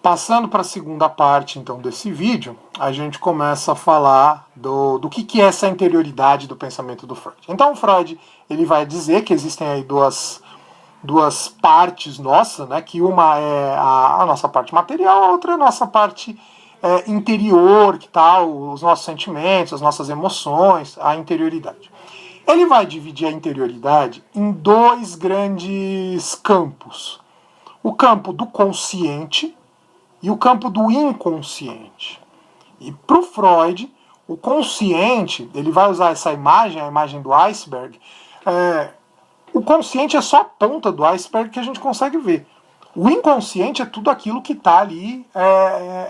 Passando para a segunda parte, então, desse vídeo, a gente começa a falar do que é essa interioridade do pensamento do Freud. Então, o Freud ele vai dizer que existem aí duas partes nossas, né? Que uma é a nossa parte material, a outra é a nossa parte interior, que tal, os nossos sentimentos, as nossas emoções, a interioridade. Ele vai dividir a interioridade em dois grandes campos. O campo do consciente e o campo do inconsciente. E para o Freud, o consciente, ele vai usar essa imagem, a imagem do iceberg, o consciente é só a ponta do iceberg que a gente consegue ver. O inconsciente é tudo aquilo que está ali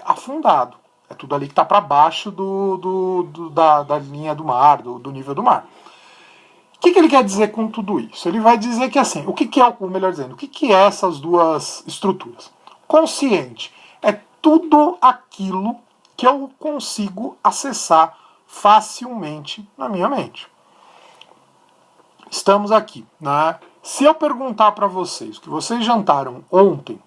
afundado. É tudo ali que está para baixo da linha do mar, do nível do mar. O que ele quer dizer com tudo isso? Ele vai dizer que assim, o que é essas duas estruturas? Consciente é tudo aquilo que eu consigo acessar facilmente na minha mente. Estamos aqui, né? Se eu perguntar para vocês o que vocês jantaram ontem,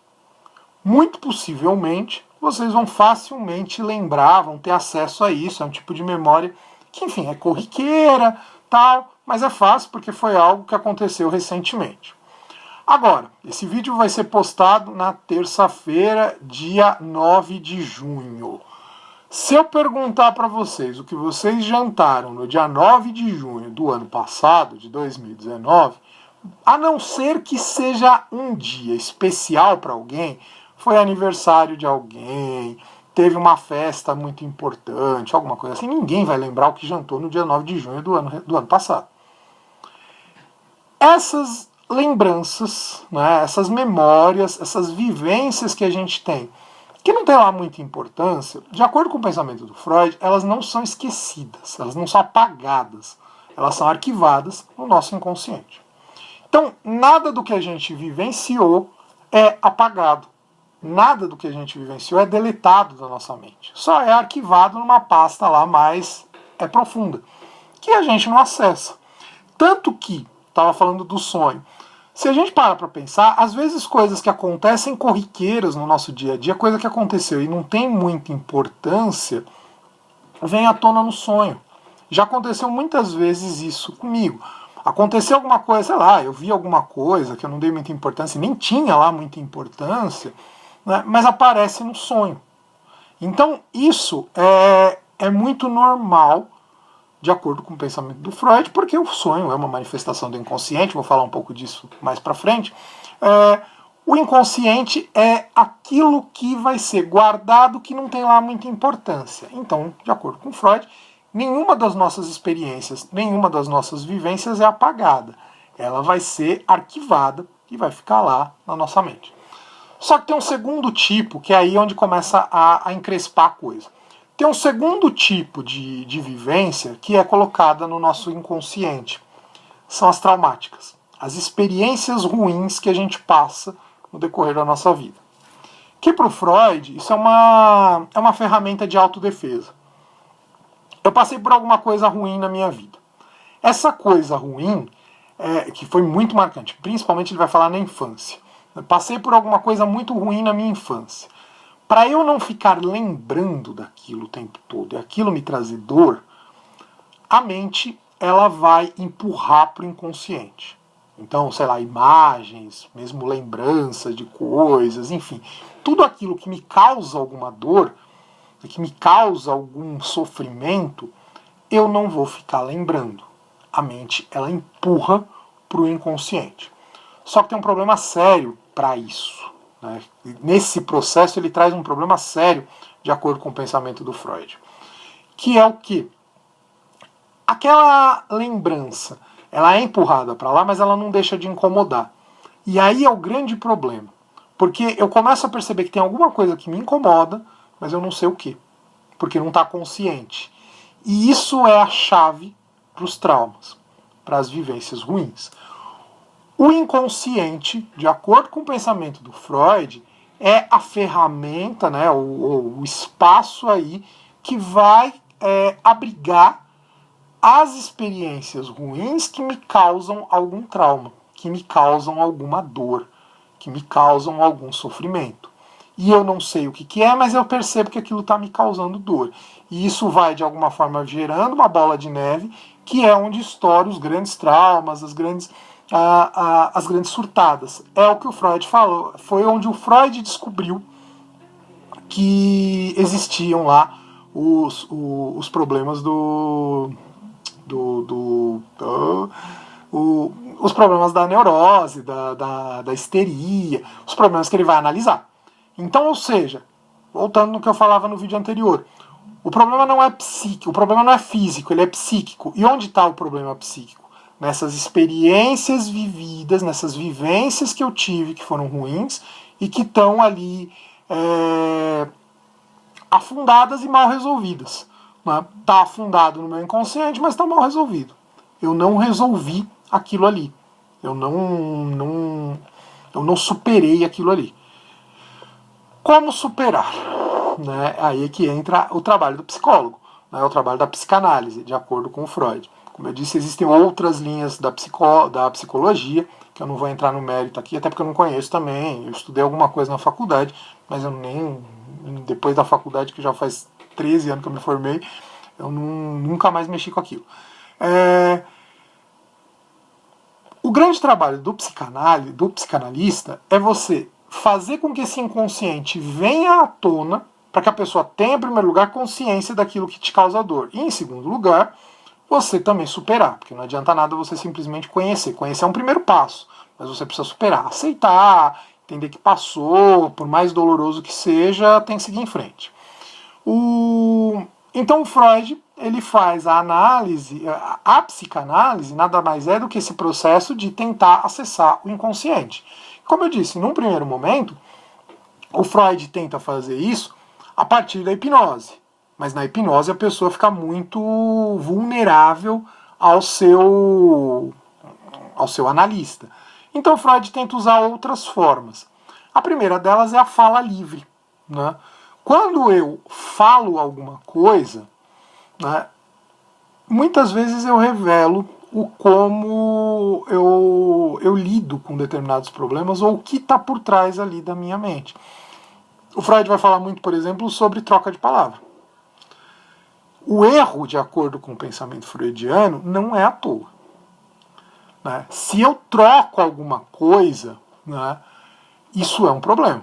muito possivelmente vocês vão facilmente lembrar, vão ter acesso a isso, é um tipo de memória que, enfim, é corriqueira, tal, mas é fácil porque foi algo que aconteceu recentemente. Agora, esse vídeo vai ser postado na terça-feira, dia 9 de junho. Se eu perguntar para vocês o que vocês jantaram no dia 9 de junho do ano passado, de 2019, a não ser que seja um dia especial para alguém, foi aniversário de alguém, teve uma festa muito importante, alguma coisa assim, ninguém vai lembrar o que jantou no dia 9 de junho do ano passado. Essas lembranças, né, essas memórias, essas vivências que a gente tem, que não tem lá muita importância, de acordo com o pensamento do Freud, elas não são esquecidas, elas não são apagadas, elas são arquivadas no nosso inconsciente. Então, nada do que a gente vivenciou é apagado. Nada do que a gente vivenciou é deletado da nossa mente. Só é arquivado numa pasta lá mais profunda, que a gente não acessa. Tanto que, estava falando do sonho, se a gente para pensar, às vezes coisas que acontecem corriqueiras no nosso dia a dia, coisa que aconteceu e não tem muita importância, vem à tona no sonho. Já aconteceu muitas vezes isso comigo. Aconteceu alguma coisa, sei lá, eu vi alguma coisa que eu não dei muita importância, nem tinha lá muita importância, né, mas aparece no sonho. Então isso é muito normal, de acordo com o pensamento do Freud, porque o sonho é uma manifestação do inconsciente, vou falar um pouco disso mais pra frente. O inconsciente é aquilo que vai ser guardado que não tem lá muita importância. Então, de acordo com Freud, nenhuma das nossas experiências, nenhuma das nossas vivências é apagada. Ela vai ser arquivada e vai ficar lá na nossa mente. Só que tem um segundo tipo, que é aí onde começa a encrespar a coisa. Tem um segundo tipo de vivência que é colocada no nosso inconsciente. São as traumáticas. As experiências ruins que a gente passa no decorrer da nossa vida. Que para o Freud, isso é uma ferramenta de autodefesa. Eu passei por alguma coisa ruim na minha vida. Essa coisa ruim, que foi muito marcante, principalmente ele vai falar na infância. Eu passei por alguma coisa muito ruim na minha infância. Para eu não ficar lembrando daquilo o tempo todo e aquilo me trazer dor, a mente ela vai empurrar para o inconsciente. Então, sei lá, imagens, mesmo lembranças de coisas, enfim, tudo aquilo que me causa alguma dor, que me causa algum sofrimento, eu não vou ficar lembrando. A mente ela empurra para o inconsciente. Só que tem um problema sério para isso. Né? Nesse processo ele traz um problema sério, de acordo com o pensamento do Freud. Que é o quê? Aquela lembrança, ela é empurrada para lá, mas ela não deixa de incomodar. E aí é o grande problema. Porque eu começo a perceber que tem alguma coisa que me incomoda, mas eu não sei o quê. Porque não está consciente. E isso é a chave para os traumas, para as vivências ruins. O inconsciente, de acordo com o pensamento do Freud, é a ferramenta, né, o espaço aí que vai abrigar as experiências ruins que me causam algum trauma, que me causam alguma dor, que me causam algum sofrimento. e eu não sei o que é, mas eu percebo que aquilo está me causando dor. E isso vai, de alguma forma, gerando uma bola de neve, que é onde estouram os grandes traumas, as grandes surtadas. É o que o Freud falou. Foi onde o Freud descobriu que existiam lá os problemas os problemas da neurose, da histeria, os problemas que ele vai analisar. Então, ou seja, voltando no que eu falava no vídeo anterior, o problema não é psíquico, o problema não é físico, ele é psíquico. E onde está o problema psíquico? Nessas experiências vividas, nessas vivências que eu tive que foram ruins e que estão ali afundadas e mal resolvidas. Está afundado no meu inconsciente, mas está mal resolvido. Eu não resolvi aquilo ali. Eu não superei aquilo ali. Como superar? Né? Aí é que entra o trabalho do psicólogo, né? O trabalho da psicanálise, de acordo com o Freud. Como eu disse, existem outras linhas da psicologia, que eu não vou entrar no mérito aqui, até porque eu não conheço também. Eu estudei alguma coisa na faculdade, mas eu nem... Depois da faculdade, que já faz 13 anos que eu me formei, eu nunca mais mexi com aquilo. O grande trabalho do psicanalista é você fazer com que esse inconsciente venha à tona, para que a pessoa tenha, em primeiro lugar, consciência daquilo que te causa dor. E, em segundo lugar, você também superar, porque não adianta nada você simplesmente conhecer. Conhecer é um primeiro passo, mas você precisa superar, aceitar, entender que passou, por mais doloroso que seja, tem que seguir em frente. Então o Freud, ele faz a análise, a psicanálise nada mais é do que esse processo de tentar acessar o inconsciente. Como eu disse, num primeiro momento, o Freud tenta fazer isso a partir da hipnose. Mas na hipnose a pessoa fica muito vulnerável ao seu analista. Então Freud tenta usar outras formas. A primeira delas é a fala livre. Né? Quando eu falo alguma coisa, né, muitas vezes eu revelo como eu lido com determinados problemas ou o que está por trás ali da minha mente. O Freud vai falar muito, por exemplo, sobre troca de palavra. O erro, de acordo com o pensamento freudiano, não é à toa. Né? Se eu troco alguma coisa, né, isso é um problema.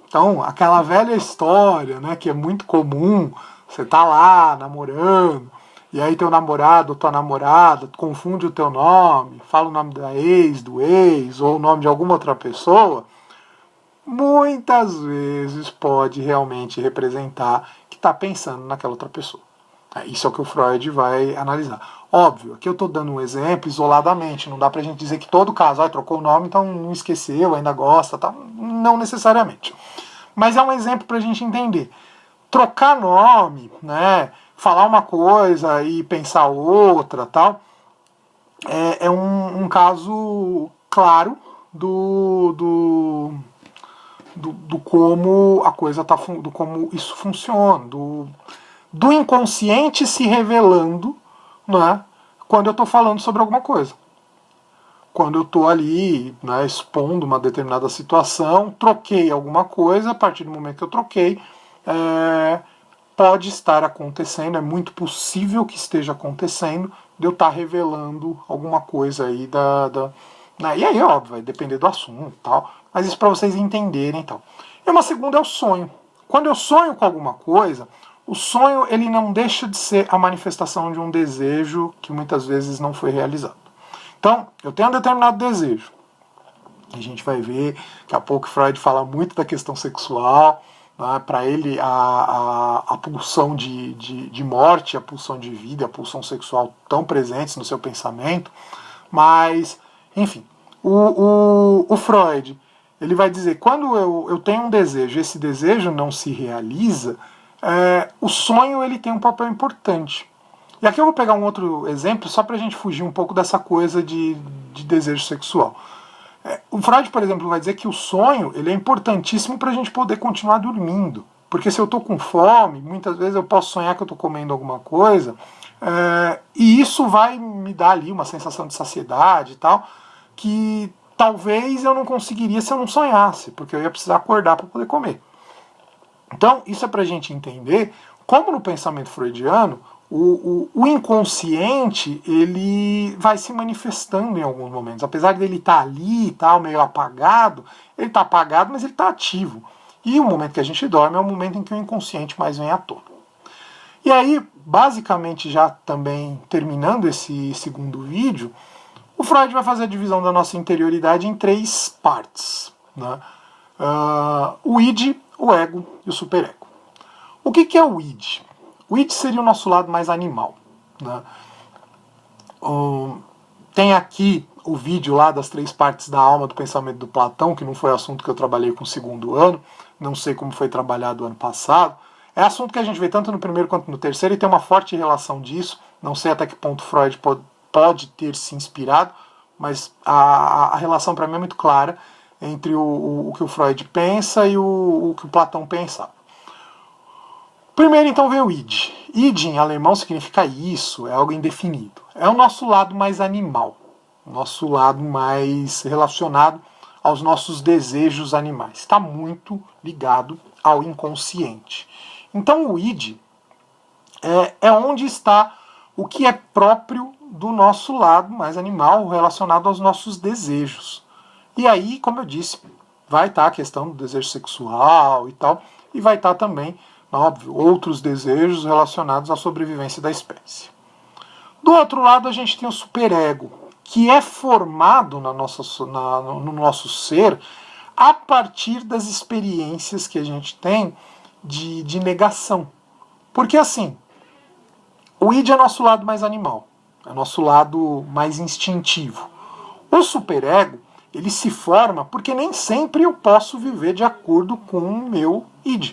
Então, aquela velha história, né, que é muito comum, você tá lá namorando, e aí teu namorado ou tua namorada confunde o teu nome, fala o nome da ex, do ex, ou o nome de alguma outra pessoa, muitas vezes pode realmente representar que está pensando naquela outra pessoa. Isso é o que o Freud vai analisar. Óbvio, aqui eu estou dando um exemplo isoladamente, não dá pra gente dizer que todo caso trocou o nome, então não esqueceu, ainda gosta, tá? Não necessariamente. Mas é um exemplo pra gente entender. Trocar nome, né, falar uma coisa e pensar outra, tal, é um caso claro do como a coisa tá, do como isso funciona, do inconsciente se revelando, né, quando eu estou falando sobre alguma coisa. Quando eu estou ali, né, expondo uma determinada situação, troquei alguma coisa, a partir do momento que eu troquei, pode estar acontecendo, é muito possível que esteja acontecendo, de eu estar revelando alguma coisa aí né, e aí, óbvio, vai depender do assunto e tal, mas isso para vocês entenderem e tal. E uma segunda é o sonho. Quando eu sonho com alguma coisa, o sonho ele não deixa de ser a manifestação de um desejo que muitas vezes não foi realizado. Então, eu tenho um determinado desejo. A gente vai ver, daqui a pouco Freud fala muito da questão sexual, né? Para ele a pulsão de morte, a pulsão de vida, a pulsão sexual tão presentes no seu pensamento, mas, enfim, o Freud, ele vai dizer, quando eu tenho um desejo, esse desejo não se realiza, o sonho ele tem um papel importante. E aqui eu vou pegar um outro exemplo, só para a gente fugir um pouco dessa coisa de desejo sexual. O Freud, por exemplo, vai dizer que o sonho ele é importantíssimo para a gente poder continuar dormindo. Porque se eu estou com fome, muitas vezes eu posso sonhar que eu estou comendo alguma coisa, e isso vai me dar ali uma sensação de saciedade e tal, que talvez eu não conseguiria se eu não sonhasse, porque eu ia precisar acordar para poder comer. Então, isso é para a gente entender como no pensamento freudiano o inconsciente ele vai se manifestando em alguns momentos. Apesar dele estar ali e tal, meio apagado, ele está apagado, mas ele está ativo. E o momento que a gente dorme é o momento em que o inconsciente mais vem à tona. E aí, basicamente, já também terminando esse segundo vídeo, o Freud vai fazer a divisão da nossa interioridade em 3 partes, né? O id, o ego e o superego. O que é o id? O id seria o nosso lado mais animal, né? Tem aqui o vídeo lá das 3 partes da alma do pensamento do Platão, que não foi assunto que eu trabalhei com o segundo ano, não sei como foi trabalhado o ano passado. É assunto que a gente vê tanto no primeiro quanto no terceiro e tem uma forte relação disso. Não sei até que ponto Freud pode ter se inspirado, mas a relação para mim é muito clara entre o que o Freud pensa e o que o Platão pensava. Primeiro, então, vem o id. Id, em alemão, significa isso, é algo indefinido. É o nosso lado mais animal, o nosso lado mais relacionado aos nossos desejos animais. Está muito ligado ao inconsciente. Então, o id é onde está o que é próprio do nosso lado mais animal, relacionado aos nossos desejos. E aí, como eu disse, vai estar a questão do desejo sexual e tal, e vai estar também, óbvio, outros desejos relacionados à sobrevivência da espécie. Do outro lado, a gente tem o superego, que é formado no nosso ser a partir das experiências que a gente tem de negação. Porque assim, o id é nosso lado mais animal, é nosso lado mais instintivo. O superego, ele se forma porque nem sempre eu posso viver de acordo com o meu id.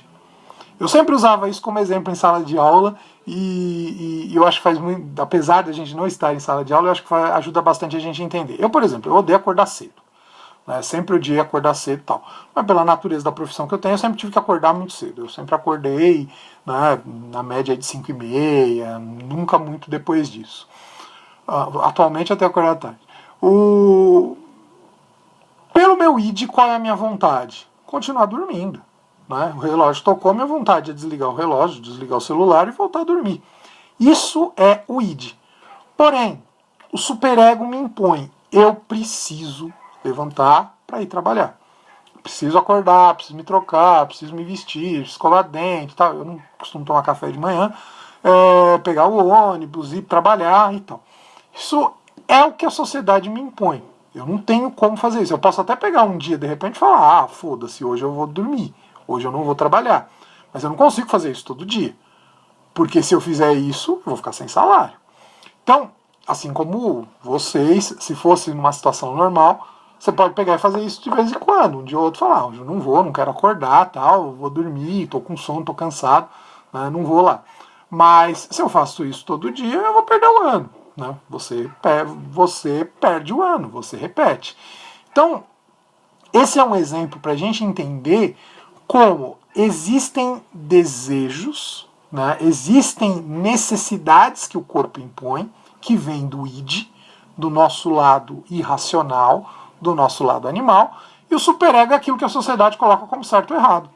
Eu sempre usava isso como exemplo em sala de aula e eu acho que faz muito, apesar da gente não estar em sala de aula, eu acho que ajuda bastante a gente a entender. Eu, por exemplo, eu odeio acordar cedo. Né? Sempre odiei acordar cedo e tal. Mas pela natureza da profissão que eu tenho, eu sempre tive que acordar muito cedo. Eu sempre acordei, né, na média de 5h30, nunca muito depois disso. Atualmente até acordar tarde. Pelo meu id, qual é a minha vontade? Continuar dormindo. Né? O relógio tocou, minha vontade é desligar o relógio, desligar o celular e voltar a dormir. Isso é o id. Porém, o superego me impõe. Eu preciso levantar para ir trabalhar. Preciso acordar, preciso me trocar, preciso me vestir, preciso escovar dente, tal. Eu não costumo tomar café de manhã, pegar o ônibus, ir trabalhar e tal. Isso é o que a sociedade me impõe. Eu não tenho como fazer isso. Eu posso até pegar um dia, de repente, e falar, foda-se, hoje eu vou dormir, hoje eu não vou trabalhar. Mas eu não consigo fazer isso todo dia. Porque se eu fizer isso, eu vou ficar sem salário. Então, assim como vocês, se fosse numa situação normal, você pode pegar e fazer isso de vez em quando. Um dia ou outro falar, hoje eu não vou, não quero acordar, tal, vou dormir, tô com sono, tô cansado, né, não vou lá. Mas se eu faço isso todo dia, eu vou perder o ano. Né? Você perde o ano, você repete. Então, esse é um exemplo para a gente entender como existem desejos, né? Existem necessidades que o corpo impõe, que vêm do id, do nosso lado irracional, do nosso lado animal, e o superego é aquilo que a sociedade coloca como certo ou errado.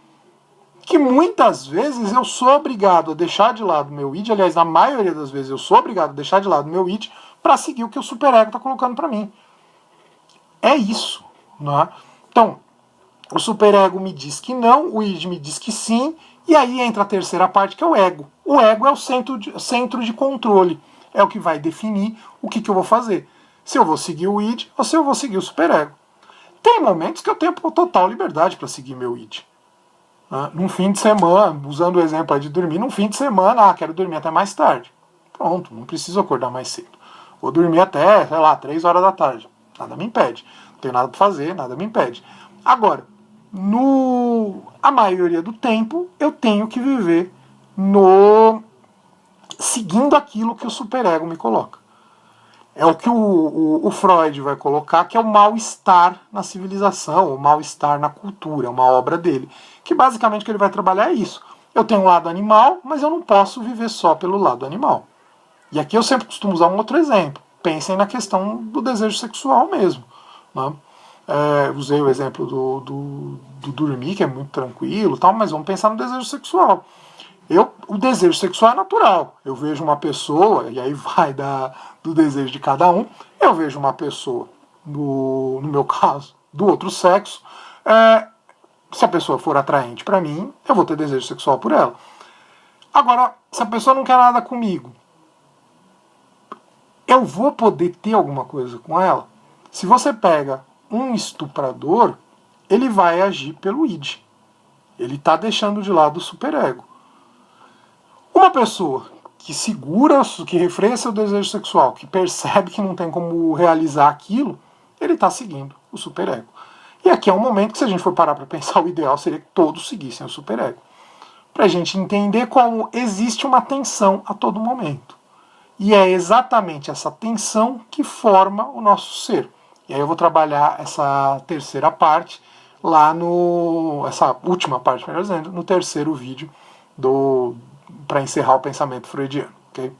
Que muitas vezes eu sou obrigado a deixar de lado o meu id, aliás, na maioria das vezes eu sou obrigado a deixar de lado o meu id para seguir o que o superego está colocando para mim. É isso. Né? Então, o superego me diz que não, o id me diz que sim, e aí entra a terceira parte, que é o ego. O ego é o centro de controle, é o que vai definir o que eu vou fazer. Se eu vou seguir o id ou se eu vou seguir o superego. Tem momentos que eu tenho total liberdade para seguir meu id. Num fim de semana, usando o exemplo aí de dormir, num fim de semana, quero dormir até mais tarde. Pronto, não preciso acordar mais cedo. Vou dormir até, 3 horas da tarde. Nada me impede. Não tenho nada para fazer, nada me impede. Agora, a maioria do tempo, eu tenho que viver seguindo aquilo que o superego me coloca. É o que o Freud vai colocar, que é o mal-estar na civilização, o mal-estar na cultura, é uma obra dele. Que basicamente o que ele vai trabalhar é isso. Eu tenho um lado animal, mas eu não posso viver só pelo lado animal. E aqui eu sempre costumo usar um outro exemplo. Pensem na questão do desejo sexual mesmo. Né? Usei o exemplo do dormir, que é muito tranquilo, tal, mas vamos pensar no desejo sexual. O desejo sexual é natural. Eu vejo uma pessoa, e aí vai do desejo de cada um, eu vejo uma pessoa, no meu caso, do outro sexo, se a pessoa for atraente para mim, eu vou ter desejo sexual por ela. Agora, se a pessoa não quer nada comigo, eu vou poder ter alguma coisa com ela? Se você pega um estuprador, ele vai agir pelo id. Ele está deixando de lado o superego. Uma pessoa que segura, que refreia seu desejo sexual, que percebe que não tem como realizar aquilo, ele está seguindo o superego. E aqui é um momento que, se a gente for parar para pensar, o ideal seria que todos seguissem o superego. Para a gente entender como existe uma tensão a todo momento. E é exatamente essa tensão que forma o nosso ser. E aí eu vou trabalhar essa terceira parte lá essa última parte, melhor dizendo, no terceiro vídeo para encerrar o pensamento freudiano. Okay?